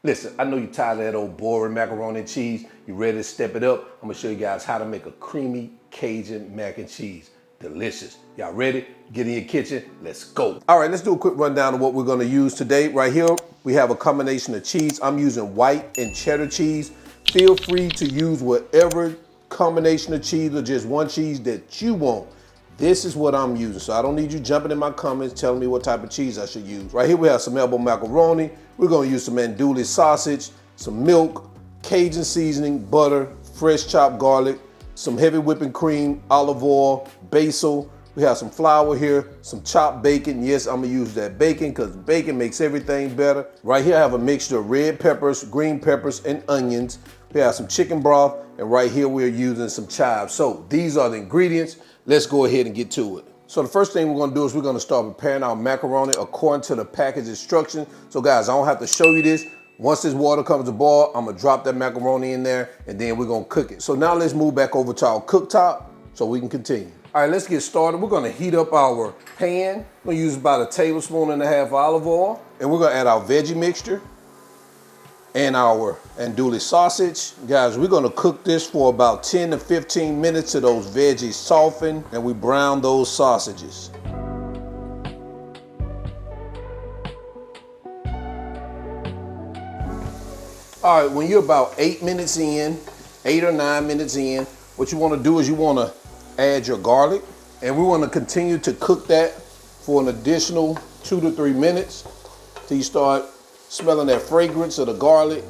Listen, I know you're tired of that old boring macaroni and cheese. You ready to step it up? I'm gonna show you guys how to make a creamy Cajun mac and cheese. Delicious. Y'all ready? Get in your kitchen, let's go. All right, let's do a quick rundown of what we're gonna use today. Right here, we have a combination of cheese. I'm using white and cheddar cheese. Feel free to use whatever combination of cheese or just one cheese that you want. This is what I'm using, so I don't need you jumping in my comments telling me what type of cheese I should use. Right here we have some elbow macaroni. We're gonna use some andouille sausage, some milk, Cajun seasoning, butter, fresh chopped garlic, some heavy whipping cream, olive oil, basil. We have some flour here, some chopped bacon. Yes, I'm gonna use that bacon because bacon makes everything better. Right here I have a mixture of red peppers, green peppers, and onions. We have some chicken broth, and right here we're using some chives. So these are the ingredients. Let's go ahead and get to it. So the first thing we're gonna do is we're gonna start preparing our macaroni according to the package instructions. So guys, I don't have to show you this. Once this water comes to boil, I'm gonna drop that macaroni in there and then we're gonna cook it. So now let's move back over to our cooktop so we can continue. All right, let's get started. We're gonna heat up our pan. We're gonna use about 1.5 tablespoons of olive oil, and we're gonna add our veggie mixture and our andouille sausage. Guys, we're gonna cook this for about 10 to 15 minutes till those veggies soften and we brown those sausages. All right, when you're about 8 minutes in, 8 or 9 minutes in, what you wanna do is you wanna add your garlic, and we wanna continue to cook that for an additional 2 to 3 minutes till you start smelling that fragrance of the garlic.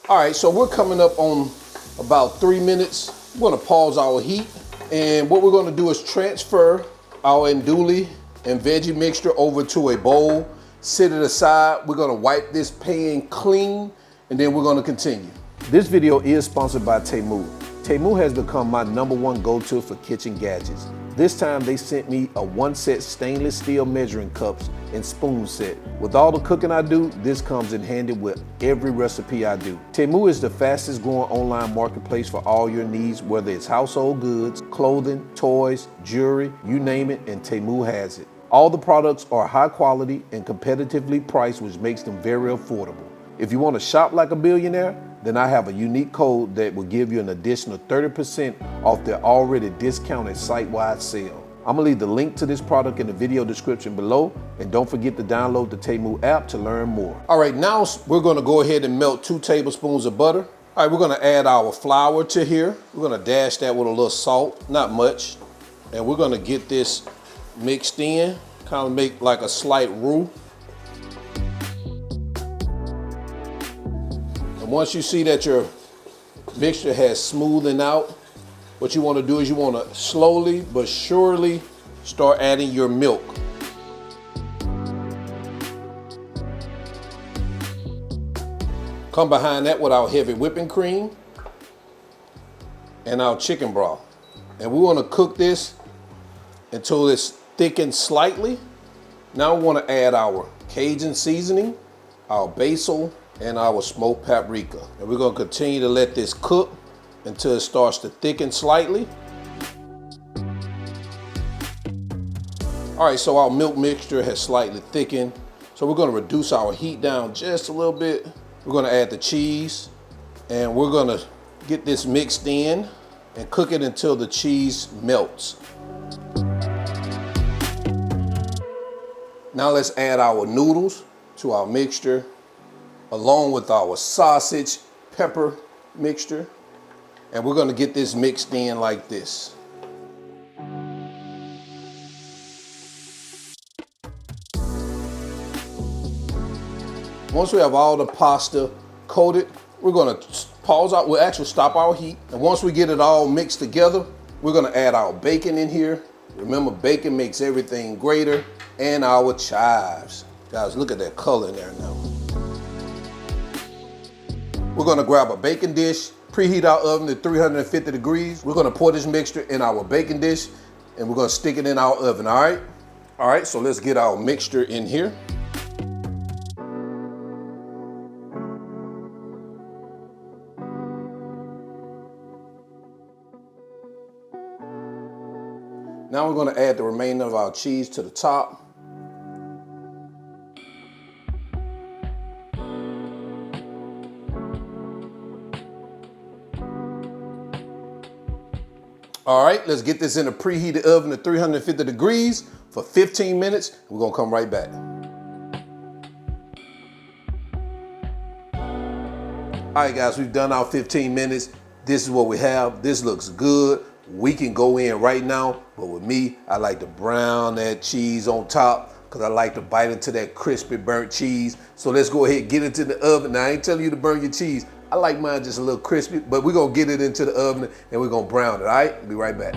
All right, so we're coming up on about 3 minutes. We're gonna pause our heat, and what we're gonna do is transfer our andouille and veggie mixture over to a bowl, sit it aside. We're gonna wipe this pan clean, and then we're gonna continue. This video is sponsored by Temu. Temu has become my #1 go-to for kitchen gadgets. This time they sent me a 1-set stainless steel measuring cups and spoon set. With all the cooking I do, this comes in handy with every recipe I do. Temu is the fastest growing online marketplace for all your needs, whether it's household goods, clothing, toys, jewelry, you name it, and Temu has it. All the products are high quality and competitively priced, which makes them very affordable. If you want to shop like a billionaire, then I have a unique code that will give you an additional 30% off their already discounted site-wide sale. I'm gonna leave the link to this product in the video description below, and don't forget to download the Temu app to learn more. All right, now we're gonna go ahead and melt 2 tablespoons of butter. All right, we're gonna add our flour to here. We're gonna dash that with a little salt, not much. And we're gonna get this mixed in, kind of make like a slight roux. And once you see that your mixture has smoothened out, what you want to do is you want to slowly but surely start adding your milk. Come behind that with our heavy whipping cream and our chicken broth. And we want to cook this until it's thickened slightly. Now we want to add our Cajun seasoning, our basil, and our smoked paprika. And we're gonna continue to let this cook until it starts to thicken slightly. All right, so our milk mixture has slightly thickened. So we're gonna reduce our heat down just a little bit. We're gonna add the cheese, and we're gonna get this mixed in and cook it until the cheese melts. Now let's add our noodles to our mixture, along with our sausage pepper mixture. And we're gonna get this mixed in like this. Once we have all the pasta coated, we're gonna pause out, we'll actually stop our heat. And once we get it all mixed together, we're gonna add our bacon in here. Remember, bacon makes everything greater, and our chives. Guys, look at that color in there now. We're gonna grab a baking dish, preheat our oven to 350 degrees. We're gonna pour this mixture in our baking dish, and we're gonna stick it in our oven, all right? All right, so let's get our mixture in here. Now we're gonna add the remainder of our cheese to the top. All right, let's get this in a preheated oven at 350 degrees for 15 minutes. We're gonna come right back. All right, guys, we've done our 15 minutes. This is what we have. This looks good. We can go in right now, but with me, I like to brown that cheese on top because I like to bite into that crispy burnt cheese. So let's go ahead and get into the oven. Now, I ain't telling you to burn your cheese. I like mine just a little crispy, but we're gonna get it into the oven and we're gonna brown it, all right? We'll be right back.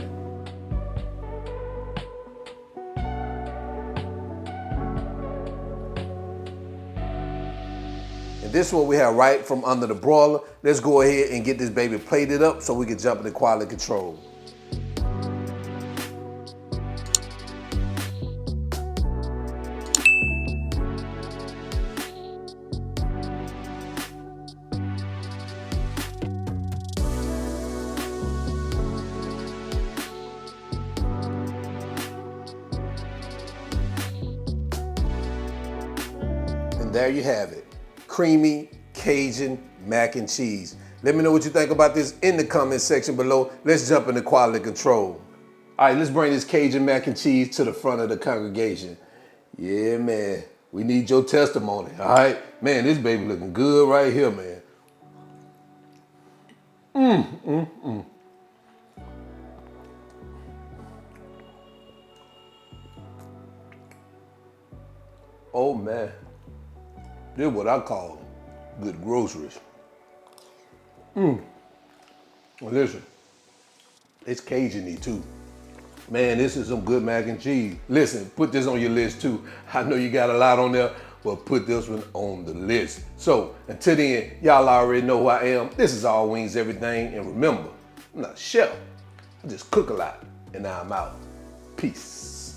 And this is what we have right from under the broiler. Let's go ahead and get this baby plated up so we can jump into quality control. And there you have it. Creamy Cajun mac and cheese. Let me know what you think about this in the comment section below. Let's jump into quality control. All right, let's bring this Cajun mac and cheese to the front of the congregation. Yeah, man, we need your testimony, all right? Man, this baby looking good right here, man. Oh, man. This is what I call good groceries. Well, listen, it's Cajun-y too. Man, this is some good mac and cheese. Listen, put this on your list too. I know you got a lot on there, but put this one on the list. So, until then, y'all already know who I am. This is All Wings Everything. And remember, I'm not a chef. I just cook a lot. And now I'm out. Peace.